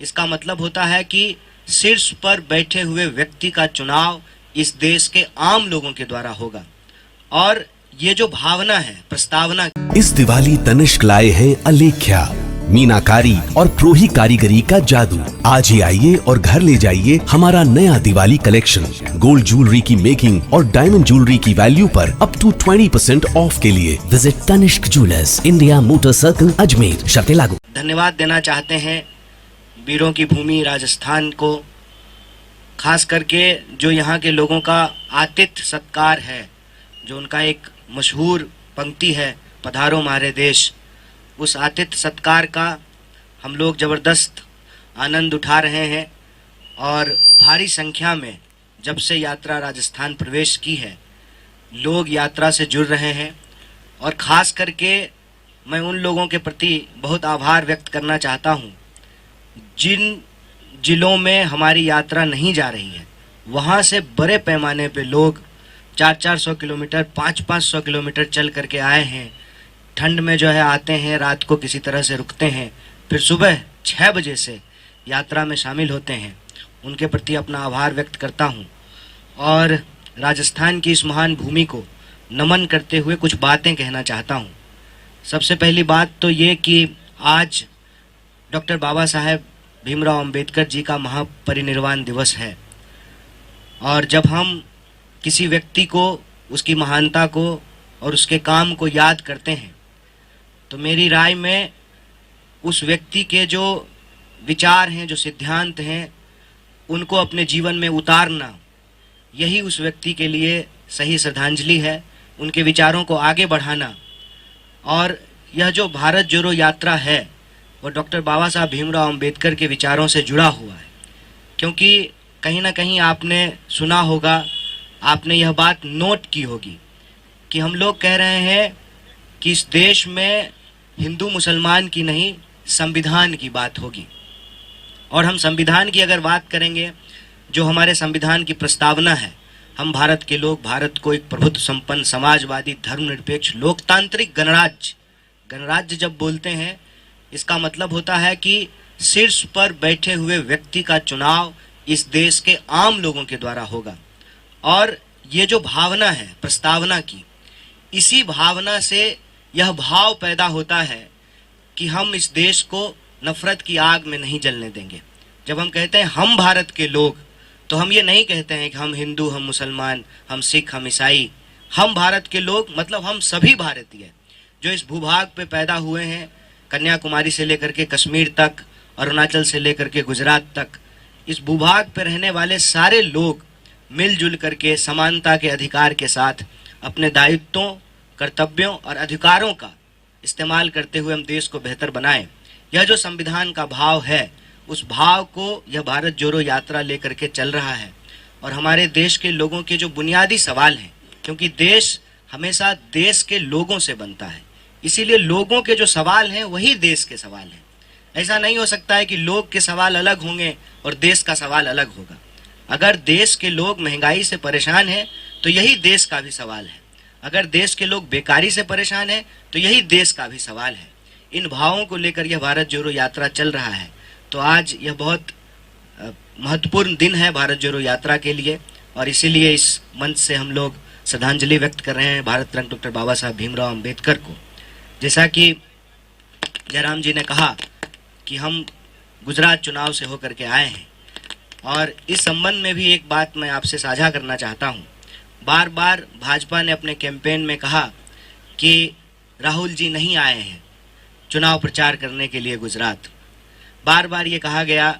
इसका मतलब होता है कि शीर्ष पर बैठे हुए व्यक्ति का चुनाव इस देश के आम लोगों के द्वारा होगा। और ये जो भावना है, प्रस्तावना, इस दिवाली तनिष्क लाए हैं अलेख्या, मीनाकारी और प्रोही कारीगरी का जादू। आज ही आइए और घर ले जाइए हमारा नया दिवाली कलेक्शन। गोल्ड ज्वेलरी की मेकिंग और डायमंड ज्वेलरी की वैल्यू पर अप टू 20% ऑफ के लिए visit Tanishq jewellers, India motor circle, Ajmer. शर्तें लागू। धन्यवाद देना चाहते हैं वीरों की भूमि राजस्थान को, खास करके जो यहाँ के लोगों का आतिथ्य सत्कार है, जो उनका एक मशहूर पंक्ति है, पधारो हमारे देश, उस आतिथ्य सत्कार का हम लोग ज़बरदस्त आनंद उठा रहे हैं। और भारी संख्या में जब से यात्रा राजस्थान प्रवेश की है, लोग यात्रा से जुड़ रहे हैं। और ख़ास करके मैं उन लोगों के प्रति बहुत आभार व्यक्त करना चाहता हूँ जिन जिलों में हमारी यात्रा नहीं जा रही है, वहाँ से बड़े पैमाने पे लोग 400-400 किलोमीटर, 500-500 किलोमीटर चल करके आए हैं। ठंड में जो है आते हैं, रात को किसी तरह से रुकते हैं, फिर सुबह 6 बजे से यात्रा में शामिल होते हैं। उनके प्रति अपना आभार व्यक्त करता हूँ और राजस्थान की इस महान भूमि को नमन करते हुए कुछ बातें कहना चाहता हूँ। सबसे पहली बात तो ये कि आज डॉक्टर बाबा साहेब भीमराव अंबेडकर जी का महापरिनिर्वाण दिवस है। और जब हम किसी व्यक्ति को, उसकी महानता को और उसके काम को याद करते हैं, तो मेरी राय में उस व्यक्ति के जो विचार हैं, जो सिद्धांत हैं, उनको अपने जीवन में उतारना, यही उस व्यक्ति के लिए सही श्रद्धांजलि है। उनके विचारों को आगे बढ़ाना। और यह जो भारत जोड़ो यात्रा है, वो डॉक्टर बाबा साहब भीमराव अंबेडकर के विचारों से जुड़ा हुआ है। क्योंकि कहीं ना कहीं आपने सुना होगा, आपने यह बात नोट की होगी कि हम लोग कह रहे हैं कि इस देश में हिंदू मुसलमान की नहीं, संविधान की बात होगी। और हम संविधान की अगर बात करेंगे, जो हमारे संविधान की प्रस्तावना है, हम भारत के लोग भारत को एक प्रभुत्व संपन्न, समाजवादी, धर्मनिरपेक्ष, लोकतांत्रिक गणराज्य जब बोलते हैं, इसका मतलब होता है कि शीर्ष पर बैठे हुए व्यक्ति का चुनाव इस देश के आम लोगों के द्वारा होगा। और ये जो भावना है प्रस्तावना की, इसी भावना से यह भाव पैदा होता है कि हम इस देश को नफरत की आग में नहीं जलने देंगे। जब हम कहते हैं हम भारत के लोग, तो हम ये नहीं कहते हैं कि हम हिंदू, हम मुसलमान, हम सिख, हम ईसाई। हम भारत के लोग मतलब हम सभी भारतीय जो इस भूभाग पे पैदा हुए हैं, कन्याकुमारी से लेकर के कश्मीर तक, अरुणाचल से लेकर के गुजरात तक, इस भूभाग पे रहने वाले सारे लोग मिलजुल करके समानता के अधिकार के साथ अपने दायित्वों, कर्तव्यों और अधिकारों का इस्तेमाल करते हुए हम देश को बेहतर बनाएं। यह जो संविधान का भाव है, उस भाव को यह भारत जोड़ो यात्रा लेकर के चल रहा है। और हमारे देश के लोगों के जो बुनियादी सवाल हैं, क्योंकि देश हमेशा देश के लोगों से बनता है, इसीलिए लोगों के जो सवाल हैं वही देश के सवाल हैं। ऐसा नहीं हो सकता है कि लोग के सवाल अलग होंगे और देश का सवाल अलग होगा। अगर देश के लोग महंगाई से परेशान हैं, तो यही देश का भी सवाल है। अगर देश के लोग बेकारी से परेशान हैं, तो यही देश का भी सवाल है। इन भावों को लेकर यह भारत जोड़ो यात्रा चल रहा है। तो आज यह बहुत महत्वपूर्ण दिन है भारत जोड़ो यात्रा के लिए, और इसीलिए इस मंच से हम लोग श्रद्धांजलि व्यक्त कर रहे हैं भारत रत्न डॉक्टर बाबा साहब भीमराव अंबेडकर को। जैसा कि जयराम जी ने कहा कि हम गुजरात चुनाव से होकर के आए हैं, और इस संबंध में भी एक बात मैं आपसे साझा करना चाहता हूं। बार बार भाजपा ने अपने कैंपेन में कहा कि राहुल जी नहीं आए हैं चुनाव प्रचार करने के लिए गुजरात। बार बार ये कहा गया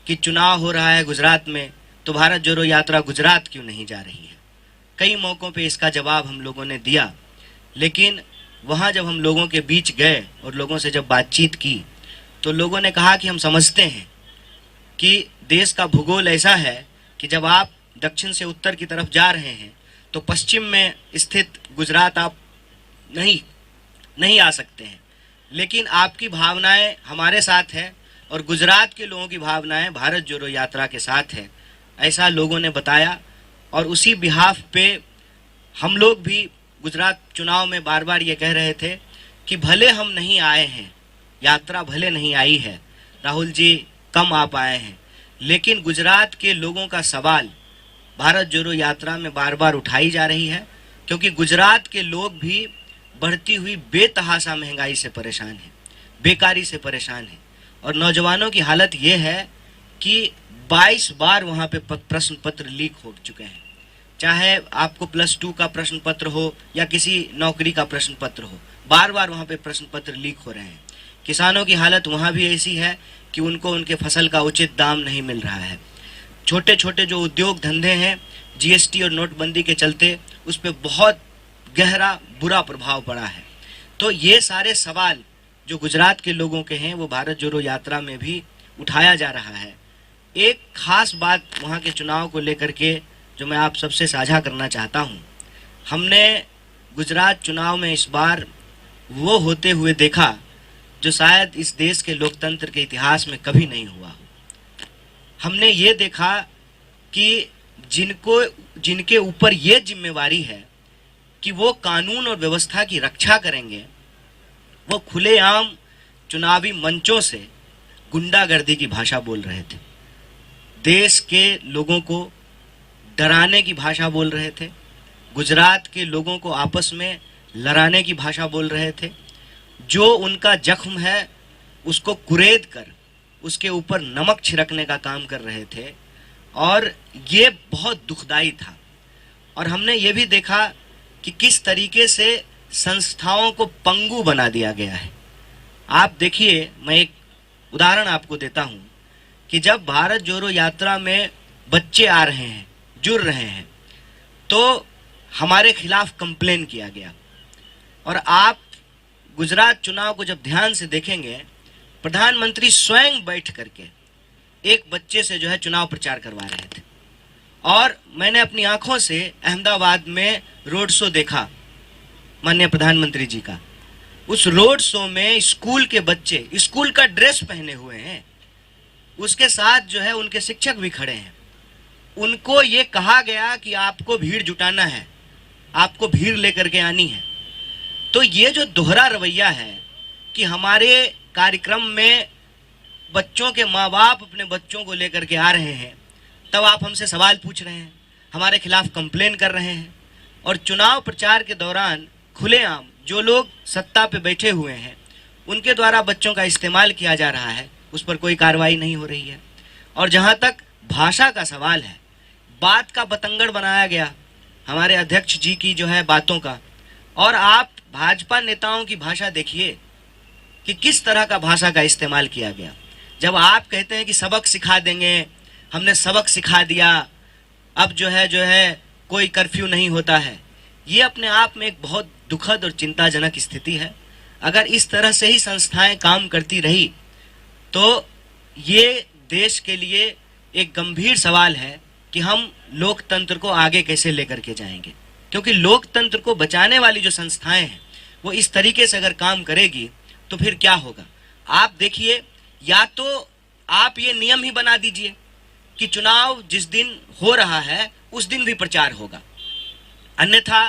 कि चुनाव हो रहा है गुजरात में, तो भारत जोड़ो यात्रा गुजरात क्यों नहीं जा रही है। कई मौक़ों पे इसका जवाब हम लोगों ने दिया, लेकिन वहाँ जब हम लोगों के बीच गए और लोगों से जब बातचीत की, तो लोगों ने कहा कि हम समझते हैं कि देश का भूगोल ऐसा है कि जब आप दक्षिण से उत्तर की तरफ जा रहे हैं, तो पश्चिम में स्थित गुजरात आप नहीं आ सकते हैं, लेकिन आपकी भावनाएं हमारे साथ है और गुजरात के लोगों की भावनाएं भारत जोड़ो यात्रा के साथ है, ऐसा लोगों ने बताया। और उसी बिहाफ पे हम लोग भी गुजरात चुनाव में बार बार ये कह रहे थे कि भले हम नहीं आए हैं, यात्रा भले नहीं आई है, राहुल जी कम आ पाए हैं, लेकिन गुजरात के लोगों का सवाल भारत जोड़ो यात्रा में बार बार उठाई जा रही है, क्योंकि गुजरात के लोग भी बढ़ती हुई बेतहाशा महंगाई से परेशान हैं, बेकारी से परेशान हैं, और नौजवानों की हालत ये है कि 22 बार वहाँ पे प्रश्न पत्र लीक हो चुके हैं। चाहे आपको +2 का प्रश्न पत्र हो या किसी नौकरी का प्रश्न पत्र हो, बार बार वहाँ पे प्रश्न पत्र लीक हो रहे हैं। किसानों की हालत वहाँ भी ऐसी है कि उनको उनके फसल का उचित दाम नहीं मिल रहा है। छोटे छोटे जो उद्योग धंधे हैं, जीएसटी और नोटबंदी के चलते उस पर बहुत गहरा बुरा प्रभाव पड़ा है। तो ये सारे सवाल जो गुजरात के लोगों के हैं वो भारत जोड़ो यात्रा में भी उठाया जा रहा है। एक खास बात वहाँ के चुनाव को लेकर के जो मैं आप सबसे साझा करना चाहता हूँ, हमने गुजरात चुनाव में इस बार वो होते हुए देखा जो शायद इस देश के लोकतंत्र के इतिहास में कभी नहीं हुआ। हमने ये देखा कि जिनके ऊपर ये जिम्मेवारी है कि वो कानून और व्यवस्था की रक्षा करेंगे, वो खुलेआम चुनावी मंचों से गुंडागर्दी की भाषा बोल रहे थे, देश के लोगों को डराने की भाषा बोल रहे थे, गुजरात के लोगों को आपस में लड़ाने की भाषा बोल रहे थे। जो उनका जख्म है उसको कुरेद कर उसके ऊपर नमक छिड़कने का काम कर रहे थे, और ये बहुत दुखदाई था। और हमने ये भी देखा कि किस तरीके से संस्थाओं को पंगु बना दिया गया है। आप देखिए, मैं एक उदाहरण आपको देता हूँ कि जब भारत जोड़ो यात्रा में बच्चे आ रहे हैं, जुड़ रहे हैं, तो हमारे खिलाफ कंप्लेन किया गया। और आप गुजरात चुनाव को जब ध्यान से देखेंगे, प्रधानमंत्री स्वयं बैठ करके एक बच्चे से जो है चुनाव प्रचार करवा रहे थे। और मैंने अपनी आंखों से अहमदाबाद में रोड शो देखा माननीय प्रधानमंत्री जी का। उस रोड शो में स्कूल के बच्चे स्कूल का ड्रेस पहने हुए हैं, उसके साथ जो है उनके शिक्षक भी खड़े हैं। उनको ये कहा गया कि आपको भीड़ जुटाना है, आपको भीड़ लेकर के आनी है। तो ये जो दोहरा रवैया है कि हमारे कार्यक्रम में बच्चों के माँ बाप अपने बच्चों को लेकर के आ रहे हैं, तब आप हमसे सवाल पूछ रहे हैं, हमारे खिलाफ कंप्लेन कर रहे हैं, और चुनाव प्रचार के दौरान खुलेआम जो लोग सत्ता पे बैठे हुए हैं उनके द्वारा बच्चों का इस्तेमाल किया जा रहा है, उस पर कोई कार्रवाई नहीं हो रही है। और जहाँ तक भाषा का सवाल है, बात का बतंगड़ बनाया गया हमारे अध्यक्ष जी की जो है बातों का। और आप भाजपा नेताओं की भाषा देखिए कि किस तरह का भाषा का इस्तेमाल किया गया। जब आप कहते हैं कि सबक सिखा देंगे, हमने सबक सिखा दिया, अब जो है कोई कर्फ्यू नहीं होता है, ये अपने आप में एक बहुत दुखद और चिंताजनक स्थिति है। अगर इस तरह से ही संस्थाएं काम करती रही तो ये देश के लिए एक गंभीर सवाल है कि हम लोकतंत्र को आगे कैसे लेकर के जाएंगे। क्योंकि लोकतंत्र को बचाने वाली जो संस्थाएं हैं वो इस तरीके से अगर काम करेगी तो फिर क्या होगा। आप देखिए, या तो आप ये नियम ही बना दीजिए कि चुनाव जिस दिन हो रहा है उस दिन भी प्रचार होगा, अन्यथा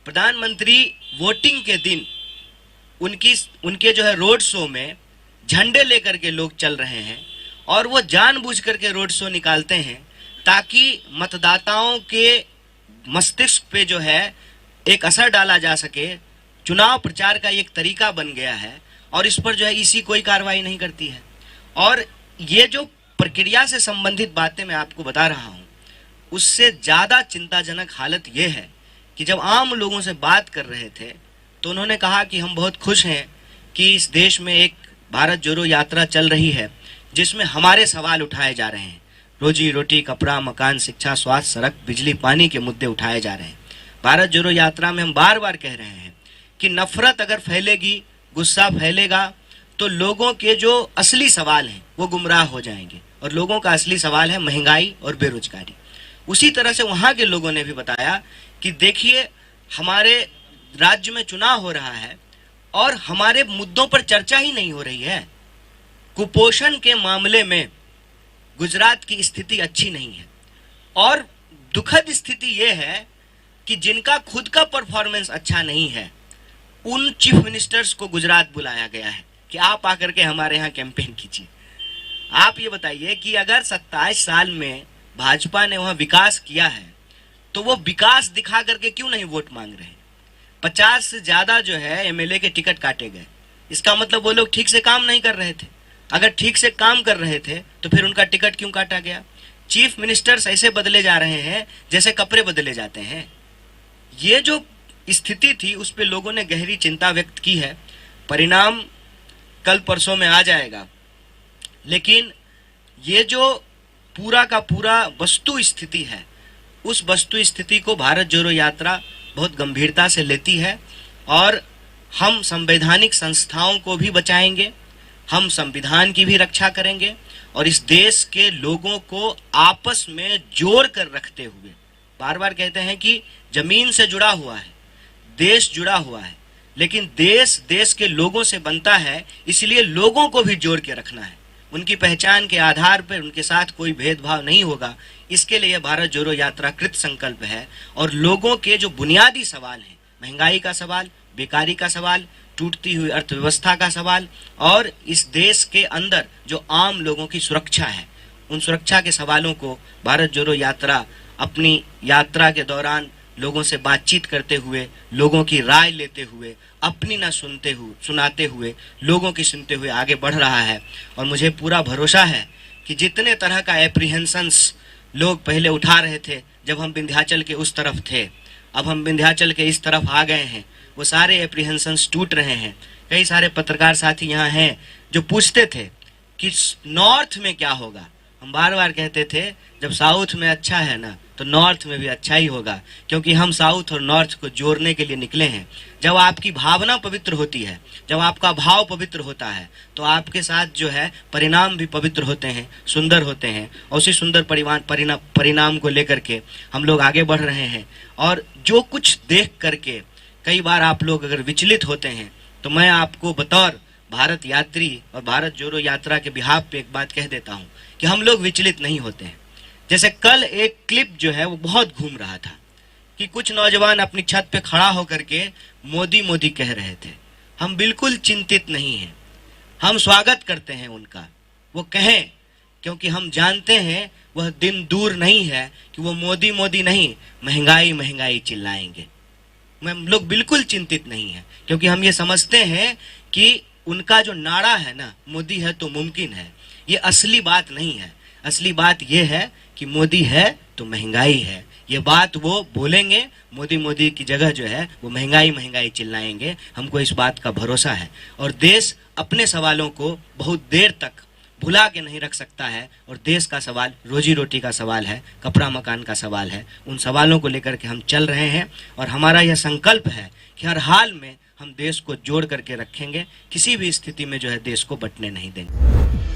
प्रधानमंत्री वोटिंग के दिन उनके जो है रोड शो में झंडे लेकर के लोग चल रहे हैं, और वो जानबूझ करके रोड शो निकालते हैं ताकि मतदाताओं के मस्तिष्क पे जो है एक असर डाला जा सके। चुनाव प्रचार का एक तरीका बन गया है और इस पर जो है इसी कोई कार्रवाई नहीं करती है। और ये जो प्रक्रिया से संबंधित बातें मैं आपको बता रहा हूँ, उससे ज़्यादा चिंताजनक हालत ये है कि जब आम लोगों से बात कर रहे थे तो उन्होंने कहा कि हम बहुत खुश हैं कि इस देश में एक भारत जोड़ो यात्रा चल रही है जिसमें हमारे सवाल उठाए जा रहे हैं, रोजी रोटी, कपड़ा, मकान, शिक्षा, स्वास्थ्य, सड़क, बिजली, पानी के मुद्दे उठाए जा रहे हैं। भारत जोड़ो यात्रा में हम बार बार कह रहे हैं कि नफरत अगर फैलेगी, गुस्सा फैलेगा, तो लोगों के जो असली सवाल हैं वो गुमराह हो जाएंगे, और लोगों का असली सवाल है महंगाई और बेरोजगारी। उसी तरह से वहाँ के लोगों ने भी बताया कि देखिए, हमारे राज्य में चुनाव हो रहा है और हमारे मुद्दों पर चर्चा ही नहीं हो रही है। कुपोषण के मामले में गुजरात की स्थिति अच्छी नहीं है, और दुखद स्थिति यह है कि जिनका खुद का परफॉर्मेंस अच्छा नहीं है उन चीफ मिनिस्टर्स को गुजरात बुलाया गया है कि आप आकर के हमारे यहाँ कैंपेन कीजिए। आप ये बताइए कि अगर 27 साल में भाजपा ने वहां विकास किया है तो वो विकास दिखा करके क्यों नहीं वोट मांग रहे हैं? 50 से ज्यादा जो है एमएलए के टिकट काटे गए। इसका मतलब वो लोग ठीक से काम नहीं कर रहे थे। अगर ठीक से काम कर रहे थे तो फिर उनका टिकट क्यों काटा गया? चीफ मिनिस्टर्स ऐसे बदले जा रहे हैं जैसे कपड़े बदले जाते हैं। ये जो स्थिति थी उस पे लोगों ने गहरी चिंता व्यक्त की है। परिणाम कल परसों में आ जाएगा, लेकिन ये जो पूरा का पूरा वस्तु स्थिति है, उस वस्तु स्थिति को भारत जोड़ो यात्रा बहुत गंभीरता से लेती है और हम संवैधानिक संस्थाओं को भी बचाएंगे, हम संविधान की भी रक्षा करेंगे और इस देश के लोगों को आपस में जोड़ कर रखते हुए, बार बार कहते हैं कि जमीन से जुड़ा हुआ है, देश जुड़ा हुआ है, लेकिन देश के लोगों से बनता है, इसलिए लोगों को भी जोड़ के रखना है। उनकी पहचान के आधार पर उनके साथ कोई भेदभाव नहीं होगा। इसके लिए भारत जोड़ो यात्रा कृत संकल्प है और लोगों के जो बुनियादी सवाल हैं, महंगाई का सवाल, बेकारी का सवाल, टूटती हुई अर्थव्यवस्था का सवाल और इस देश के अंदर जो आम लोगों की सुरक्षा है, उन सुरक्षा के सवालों को भारत जोड़ो यात्रा अपनी यात्रा के दौरान लोगों से बातचीत करते हुए, लोगों की राय लेते हुए, अपनी ना सुनाते हुए, लोगों की सुनते हुए आगे बढ़ रहा है। और मुझे पूरा भरोसा है कि जितने तरह का एप्रीहेंशंस लोग पहले उठा रहे थे जब हम विंध्याचल के उस तरफ थे, अब हम विंध्याचल के इस तरफ आ गए हैं, वो सारे एप्रीहेंशंस टूट रहे हैं। कई सारे पत्रकार साथी यहाँ हैं जो पूछते थे कि नॉर्थ में क्या होगा। हम बार बार कहते थे जब साउथ में अच्छा है ना तो नॉर्थ में भी अच्छा ही होगा, क्योंकि हम साउथ और नॉर्थ को जोड़ने के लिए निकले हैं। जब आपकी भावना पवित्र होती है, जब आपका भाव पवित्र होता है, तो आपके साथ जो है परिणाम भी पवित्र होते हैं, सुंदर होते हैं। और उसी सुंदर परिणाम को लेकर के हम लोग आगे बढ़ रहे हैं। और जो कुछ देख करके कई बार आप लोग अगर विचलित होते हैं, तो मैं आपको बतौर भारत यात्री और भारत जोड़ो यात्रा के बिहाफ पे एक बात कह देता हूँ कि हम लोग विचलित नहीं होते हैं। जैसे कल एक क्लिप जो है वो बहुत घूम रहा था कि कुछ नौजवान अपनी छत पे खड़ा होकर के मोदी मोदी कह रहे थे। हम बिल्कुल चिंतित नहीं हैं, हम स्वागत करते हैं उनका, वो कहें, क्योंकि हम जानते हैं वह दिन दूर नहीं है कि वो मोदी मोदी नहीं महंगाई महंगाई चिल्लाएंगे। हम लोग बिल्कुल चिंतित नहीं है, क्योंकि हम ये समझते हैं कि उनका जो नारा है ना, मोदी है तो मुमकिन है, ये असली बात नहीं है। असली बात ये है कि मोदी है तो महंगाई है। ये बात वो बोलेंगे, मोदी मोदी की जगह जो है वो महंगाई महंगाई चिल्लाएंगे। हमको इस बात का भरोसा है। और देश अपने सवालों को बहुत देर तक भुला के नहीं रख सकता है। और देश का सवाल रोजी रोटी का सवाल है, कपड़ा मकान का सवाल है। उन सवालों को लेकर के हम चल रहे हैं और हमारा यह संकल्प है कि हर हाल में हम देश को जोड़ करके रखेंगे, किसी भी स्थिति में जो है देश को बंटने नहीं देंगे।